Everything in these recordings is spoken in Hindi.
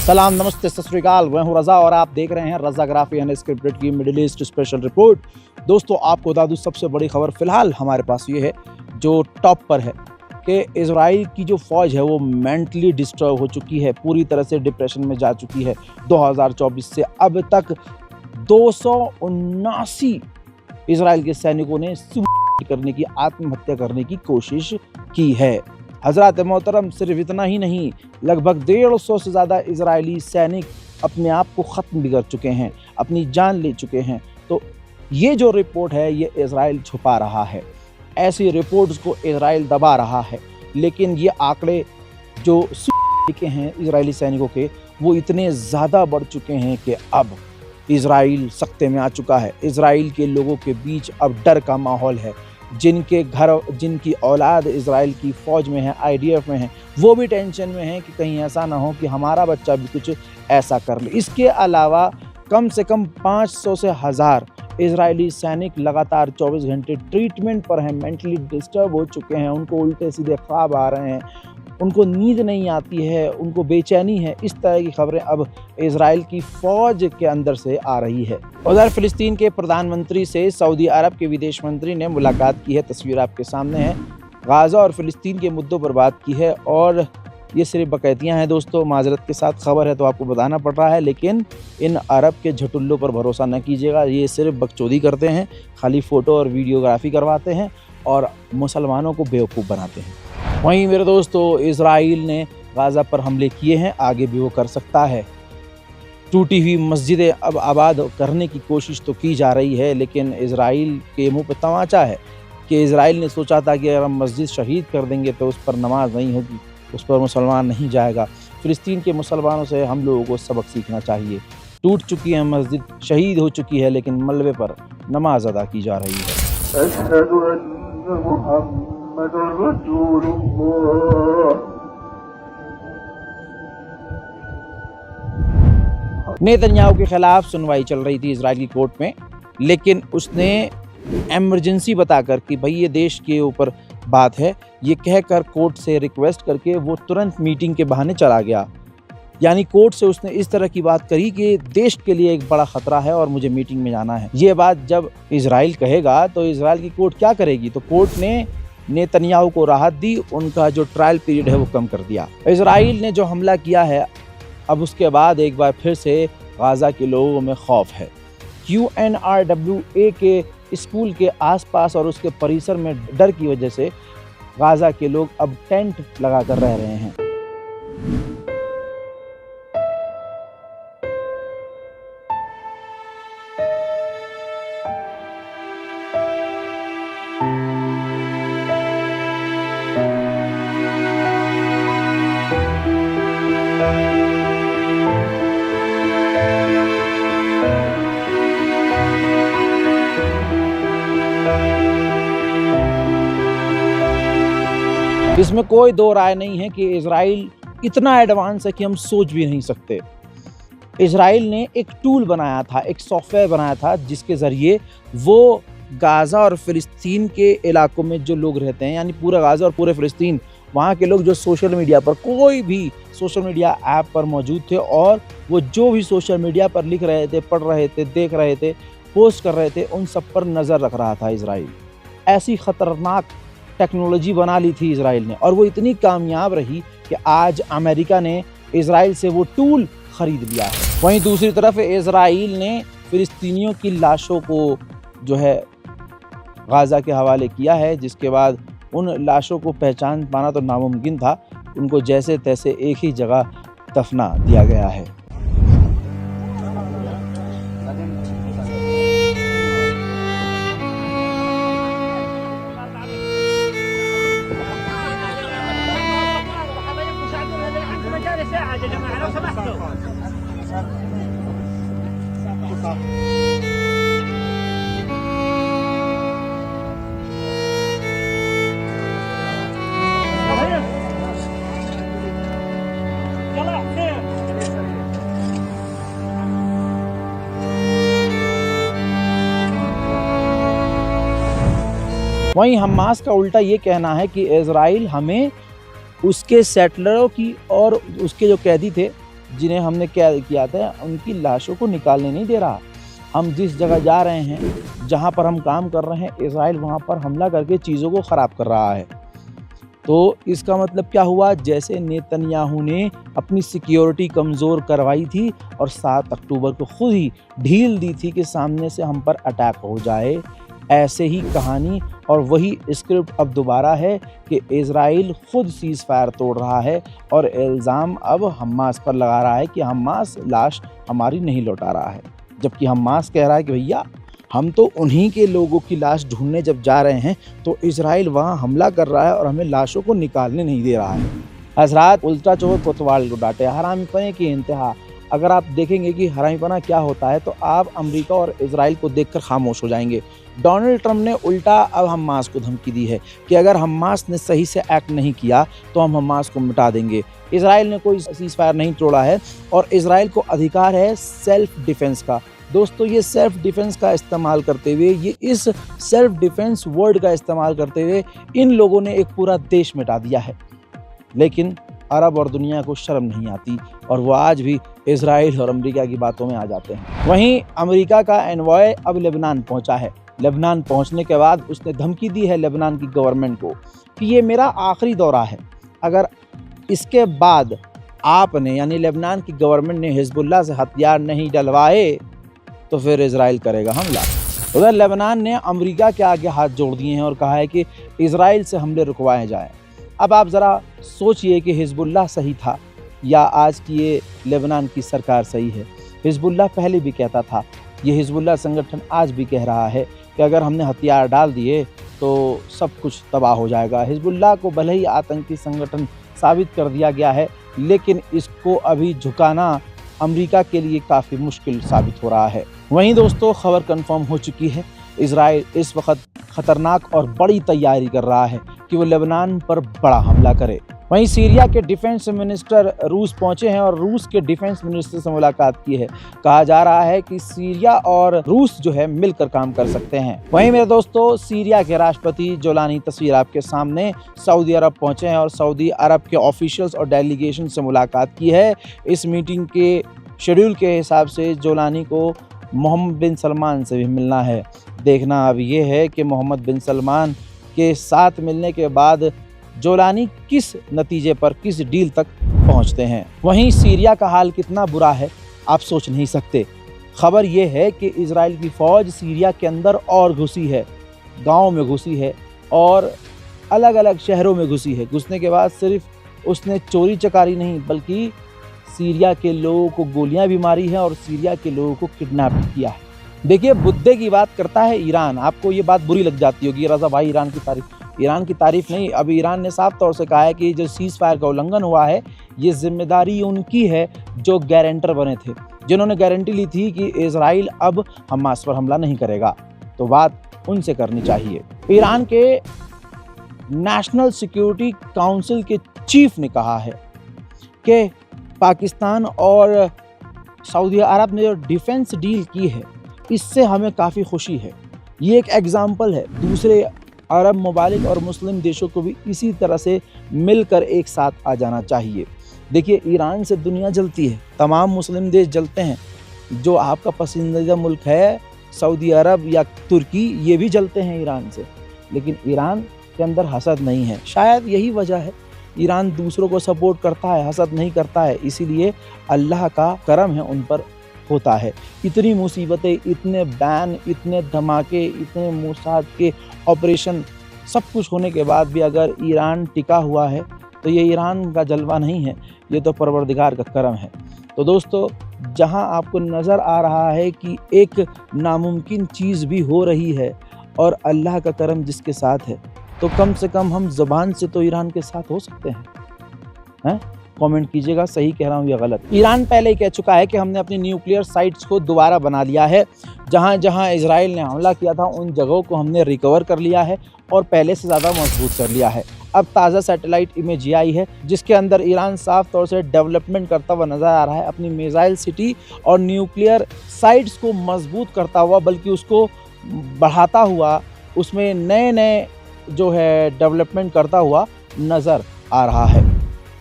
सलाम, नमस्ते, सत श्री अकाल। मैं हूं रज़ा और आप देख रहे हैं रज़ाग्राफी अनस्क्रिप्टेड की मिडिल ईस्ट स्पेशल रिपोर्ट। दोस्तों, आपको बता दूं सबसे बड़ी खबर फिलहाल हमारे पास ये है जो टॉप पर है कि इजराइल की जो फ़ौज है वो मेंटली डिस्टर्ब हो चुकी है, पूरी तरह से डिप्रेशन में जा चुकी है। 2024 से अब तक 279 इजराइल के सैनिकों ने सुसाइड करने की, आत्महत्या करने की कोशिश की है। हज़रात मोहतरम, सिर्फ इतना ही नहीं, लगभग 150 से ज़्यादा इजरायली सैनिक अपने आप को ख़त्म भी कर चुके हैं, अपनी जान ले चुके हैं। तो ये जो रिपोर्ट है ये इजराइल छुपा रहा है, ऐसी रिपोर्ट्स को इजराइल दबा रहा है। लेकिन ये आंकड़े जो के हैं इजरायली सैनिकों के, वो इतने ज़्यादा बढ़ चुके हैं कि अब इजराइल सख्ते में आ चुका है। इजराइल के लोगों के बीच अब डर का माहौल है। जिनके घर, जिनकी औलाद इजराइल की फ़ौज में है, IDF में है, वो भी टेंशन में है कि कहीं ऐसा ना हो कि हमारा बच्चा भी कुछ ऐसा कर ले। इसके अलावा कम से कम 500 से 1000 इजरायली सैनिक लगातार 24 घंटे ट्रीटमेंट पर हैं, मेंटली डिस्टर्ब हो चुके हैं। उनको उल्टे सीधे ख्वाब आ रहे हैं, उनको नींद नहीं आती है, उनको बेचैनी है। इस तरह की खबरें अब इजराइल की फ़ौज के अंदर से आ रही है। उधर फ़िलिस्तीन के प्रधानमंत्री से सऊदी अरब के विदेश मंत्री ने मुलाकात की है, तस्वीर आपके सामने है। गाज़ा और फ़िलिस्तीन के मुद्दों पर बात की है और ये सिर्फ बकैतियाँ हैं दोस्तों, माजरत के साथ खबर है तो आपको बताना पड़ रहा है। लेकिन इन अरब के झटुल्लों पर भरोसा न कीजिएगा, ये सिर्फ बकचोदी करते हैं, खाली फ़ोटो और वीडियोग्राफी करवाते हैं और मुसलमानों को बेवकूफ़ बनाते हैं। वहीं मेरे दोस्तों, इजराइल ने गाज़ा पर हमले किए हैं, आगे भी वो कर सकता है। टूटी हुई मस्जिदें अब आबाद करने की कोशिश तो की जा रही है, लेकिन इजराइल के मुंह पे तमाचा है कि इजराइल ने सोचा था कि अगर हम मस्जिद शहीद कर देंगे तो उस पर नमाज नहीं होगी, उस पर मुसलमान नहीं जाएगा। फ़िलिस्तीन के मुसलमानों से हम लोगों को सबक सीखना चाहिए। टूट चुकी है मस्जिद, शहीद हो चुकी है, लेकिन मलबे पर नमाज अदा की जा रही है। नेतन्याहू के खिलाफ सुनवाई चल रही थी इजराइल की कोर्ट में, लेकिन उसने एमरजेंसी बताकर कि भाई ये देश के ऊपर बात है, ये कहकर कोर्ट से रिक्वेस्ट करके वो तुरंत मीटिंग के बहाने चला गया। यानी कोर्ट से उसने इस तरह की बात करी कि देश के लिए एक बड़ा खतरा है और मुझे मीटिंग में जाना है। ये बात जब इजराइल कहेगा तो इजराइल की कोर्ट क्या करेगी? तो कोर्ट ने नेतन्याहू को राहत दी, उनका जो ट्रायल पीरियड है वो कम कर दिया। इजराइल ने जो हमला किया है, अब उसके बाद एक बार फिर से गाज़ा के लोगों में खौफ है। UNRWA के स्कूल के आसपास और उसके परिसर में डर की वजह से गाज़ा के लोग अब टेंट लगाकर रह रहे हैं। इसमें कोई दो राय नहीं है कि इजराइल इतना एडवांस है कि हम सोच भी नहीं सकते। इजराइल ने एक टूल बनाया था, एक सॉफ्टवेयर बनाया था, जिसके ज़रिए वो गाज़ा और फ़िलिस्तीन के इलाकों में जो लोग रहते हैं, यानी पूरा गाज़ा और पूरे फ़िलिस्तीन, वहाँ के लोग जो सोशल मीडिया पर, कोई भी सोशल मीडिया ऐप पर मौजूद थे और वो जो भी सोशल मीडिया पर लिख रहे थे, पढ़ रहे थे, देख रहे थे, पोस्ट कर रहे थे, उन सब पर नज़र रख रहा था इजराइल। ऐसी ख़तरनाक टेक्नोलॉजी बना ली थी इजराइल ने और वो इतनी कामयाब रही कि आज अमेरिका ने इजराइल से वो टूल ख़रीद लिया है। वहीं दूसरी तरफ इजराइल ने फ़िलिस्तीनियों की लाशों को जो है गाज़ा के हवाले किया है, जिसके बाद उन लाशों को पहचान पाना तो नामुमकिन था। उनको जैसे तैसे एक ही जगह दफना दिया गया है। वहीं हमास का उल्टा ये कहना है कि इजराइल हमें उसके सेटलरों की और उसके जो कैदी थे जिन्हें हमने कैद किया था उनकी लाशों को निकालने नहीं दे रहा। हम जिस जगह जा रहे हैं, जहां पर हम काम कर रहे हैं, इजराइल वहां पर हमला करके चीज़ों को ख़राब कर रहा है। तो इसका मतलब क्या हुआ, जैसे नेतन्याहू ने अपनी सिक्योरिटी कमज़ोर करवाई थी और 7 अक्टूबर को खुद ही ढील दी थी कि सामने से हम पर अटैक हो जाए, ऐसे ही कहानी और वही स्क्रिप्ट अब दोबारा है कि इजराइल खुद सीज़ फायर तोड़ रहा है और इल्ज़ाम अब हमास पर लगा रहा है कि हमास लाश हमारी नहीं लौटा रहा है। जबकि हमास कह रहा है कि भैया हम तो उन्हीं के लोगों की लाश ढूंढने जब जा रहे हैं तो इजराइल वहां हमला कर रहा है और हमें लाशों को निकालने नहीं दे रहा है। हजरात, उल्टा चोर कोतवाल को डांटे, हरामीपने की इंतहा। अगर आप देखेंगे कि हरामीपना क्या होता है तो आप अमेरिका और इजराइल को देखकर खामोश हो जाएंगे। डोनाल्ड ट्रंप ने उल्टा अब हमास को धमकी दी है कि अगर हमास ने सही से एक्ट नहीं किया तो हम हमास को मिटा देंगे। इजराइल ने कोई सीज़ फायर नहीं तोड़ा है और इजराइल को अधिकार है सेल्फ डिफेंस का। दोस्तों, ये सेल्फ डिफेंस का इस्तेमाल करते हुए, ये इस सेल्फ डिफेंस वर्ड का इस्तेमाल करते हुए इन लोगों ने एक पूरा देश मिटा दिया है। लेकिन अरब और दुनिया को शर्म नहीं आती और वो आज भी इजराइल और अमेरिका की बातों में आ जाते हैं। वहीं अमेरिका का एनवॉय अब लेबनान पहुंचा है। लेबनान पहुंचने के बाद उसने धमकी दी है लेबनान की गवर्नमेंट को कि ये मेरा आखिरी दौरा है, अगर इसके बाद आपने यानी लेबनान की गवर्नमेंट ने हिजबुल्लाह से हथियार नहीं डलवाए तो फिर इजराइल करेगा हमला। उधर लेबनान ने अमेरिका के आगे हाथ जोड़ दिए हैं और कहा है कि इजराइल से हमले रुकवाए जाएं। अब आप ज़रा सोचिए कि हिजबुल्लाह सही था या आज की ये लेबनान की सरकार सही है। हिजबुल्लाह पहले भी कहता था, ये हिजबुल्लाह संगठन आज भी कह रहा है कि अगर हमने हथियार डाल दिए तो सब कुछ तबाह हो जाएगा। हिजबुल्लाह को भले ही आतंकी संगठन साबित कर दिया गया है, लेकिन इसको अभी झुकाना अमेरिका के लिए काफ़ी मुश्किल साबित हो रहा है। वहीं दोस्तों, खबर कंफर्म हो चुकी है, इजराइल इस वक्त खतरनाक और बड़ी तैयारी कर रहा है कि वो लेबनान पर बड़ा हमला करे। वहीं सीरिया के डिफेंस मिनिस्टर रूस पहुंचे हैं और रूस के डिफेंस मिनिस्टर से मुलाकात की है। कहा जा रहा है कि सीरिया और रूस जो है मिलकर काम कर सकते हैं। वहीं मेरे दोस्तों, सीरिया के राष्ट्रपति जोलानी तस्वीर आपके सामने सऊदी अरब पहुंचे हैं और सऊदी अरब के ऑफिशियल्स और डेलीगेशन से मुलाकात की है। इस मीटिंग के शेड्यूल के हिसाब से जोलानी को मोहम्मद बिन सलमान से भी मिलना है। देखना अब ये है कि मोहम्मद बिन सलमान के साथ मिलने के बाद जोलानी किस नतीजे पर, किस डील तक पहुंचते हैं। वहीं सीरिया का हाल कितना बुरा है आप सोच नहीं सकते। खबर यह है कि इजराइल की फ़ौज सीरिया के अंदर और घुसी है, गाँव में घुसी है और अलग अलग शहरों में घुसी है। घुसने के बाद सिर्फ उसने चोरी चकारी नहीं बल्कि सीरिया के लोगों को गोलियां भी मारी है और सीरिया के लोगों को किडनैप भी किया है। देखिए, बुद्धे की बात करता है ईरान। आपको ये बात बुरी लग जाती होगी, रज़ा भाई ईरान की तारीफ नहीं। अभी ईरान ने साफ तौर से कहा है कि जो सीज़ फायर का उल्लंघन हुआ है ये जिम्मेदारी उनकी है जो गारंटर बने थे, जिन्होंने गारंटी ली थी कि इजराइल अब हमास पर हमला नहीं करेगा। तो बात उनसे करनी चाहिए। ईरान के नेशनल सिक्योरिटी काउंसिल के चीफ ने कहा है कि पाकिस्तान और सऊदी अरब ने जो डिफेंस डील की है इससे हमें काफ़ी खुशी है। ये एक एग्ज़ाम्पल है, दूसरे अरब ममालिक और मुस्लिम देशों को भी इसी तरह से मिलकर एक साथ आ जाना चाहिए। देखिए, ईरान से दुनिया जलती है, तमाम मुस्लिम देश जलते हैं। जो आपका पसंदीदा मुल्क है सऊदी अरब या तुर्की, ये भी जलते हैं ईरान से, लेकिन ईरान के अंदर हसद नहीं है। शायद यही वजह है, ईरान दूसरों को सपोर्ट करता है, हसद नहीं करता है, इसीलिए अल्लाह का करम है उन पर होता है। इतनी मुसीबतें, इतने बैन, इतने धमाके, इतने मोसाद के ऑपरेशन, सब कुछ होने के बाद भी अगर ईरान टिका हुआ है तो ये ईरान का जलवा नहीं है, ये तो परवरदिगार का करम है। तो दोस्तों, जहां आपको नज़र आ रहा है कि एक नामुमकिन चीज़ भी हो रही है और अल्लाह का करम जिसके साथ है, तो कम से कम हम ज़बान से तो ईरान के साथ हो सकते हैं। कमेंट कीजिएगा, सही कह रहा हूँ या गलत। ईरान पहले ही कह चुका है कि हमने अपनी न्यूक्लियर साइट्स को दोबारा बना लिया है। जहाँ जहाँ इजराइल ने हमला किया था उन जगहों को हमने रिकवर कर लिया है और पहले से ज़्यादा मजबूत कर लिया है। अब ताज़ा सैटेलाइट इमेज ये आई है जिसके अंदर ईरान साफ तौर से डेवलपमेंट करता हुआ नज़र आ रहा है, अपनी मिसाइल सिटी और न्यूक्लियर साइट्स को मजबूत करता हुआ, बल्कि उसको बढ़ाता हुआ, उसमें नए नए जो है डेवलपमेंट करता हुआ नज़र आ रहा है।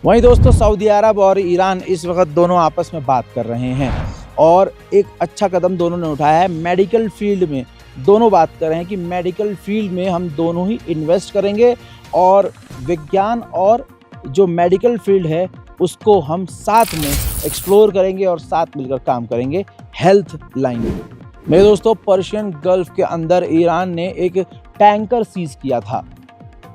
वहीं दोस्तों सऊदी अरब और ईरान इस वक्त दोनों आपस में बात कर रहे हैं और एक अच्छा कदम दोनों ने उठाया है। मेडिकल फील्ड में दोनों बात कर रहे हैं कि मेडिकल फील्ड में हम दोनों ही इन्वेस्ट करेंगे और विज्ञान और जो मेडिकल फील्ड है उसको हम साथ में एक्सप्लोर करेंगे और साथ मिलकर काम करेंगे हेल्थ लाइन में। मेरे दोस्तों पर्शियन गल्फ के अंदर ईरान ने एक टैंकर सीज किया था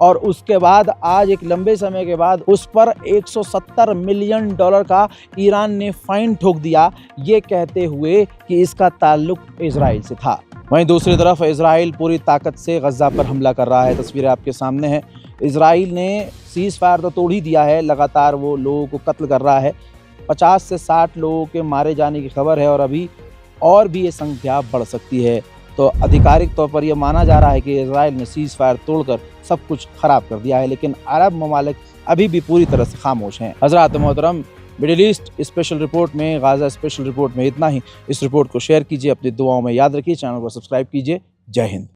और उसके बाद आज एक लंबे समय के बाद उस पर 170 मिलियन डॉलर का ईरान ने फाइन ठोक दिया, ये कहते हुए कि इसका ताल्लुक इजराइल से था। वहीं दूसरी तरफ इजराइल पूरी ताकत से गज़ा पर हमला कर रहा है। तस्वीरें आपके सामने हैं। इजराइल ने सीज़ फायर तो तोड़ ही दिया है, लगातार वो लोगों को कत्ल कर रहा है। 50 से 60 लोगों के मारे जाने की खबर है और अभी और भी ये संख्या बढ़ सकती है। तो आधिकारिक तौर पर यह माना जा रहा है कि इजराइल ने सीज़ फायर तोड़कर सब कुछ खराब कर दिया है, लेकिन अरब ममालिक अभी भी पूरी तरह से खामोश हैं। हज़रात मोहतरम, मिडिल ईस्ट स्पेशल रिपोर्ट में, गाज़ा स्पेशल रिपोर्ट में इतना ही। इस रिपोर्ट को शेयर कीजिए, अपनी दुआओं में याद रखिए, चैनल को सब्सक्राइब कीजिए। जय हिंद।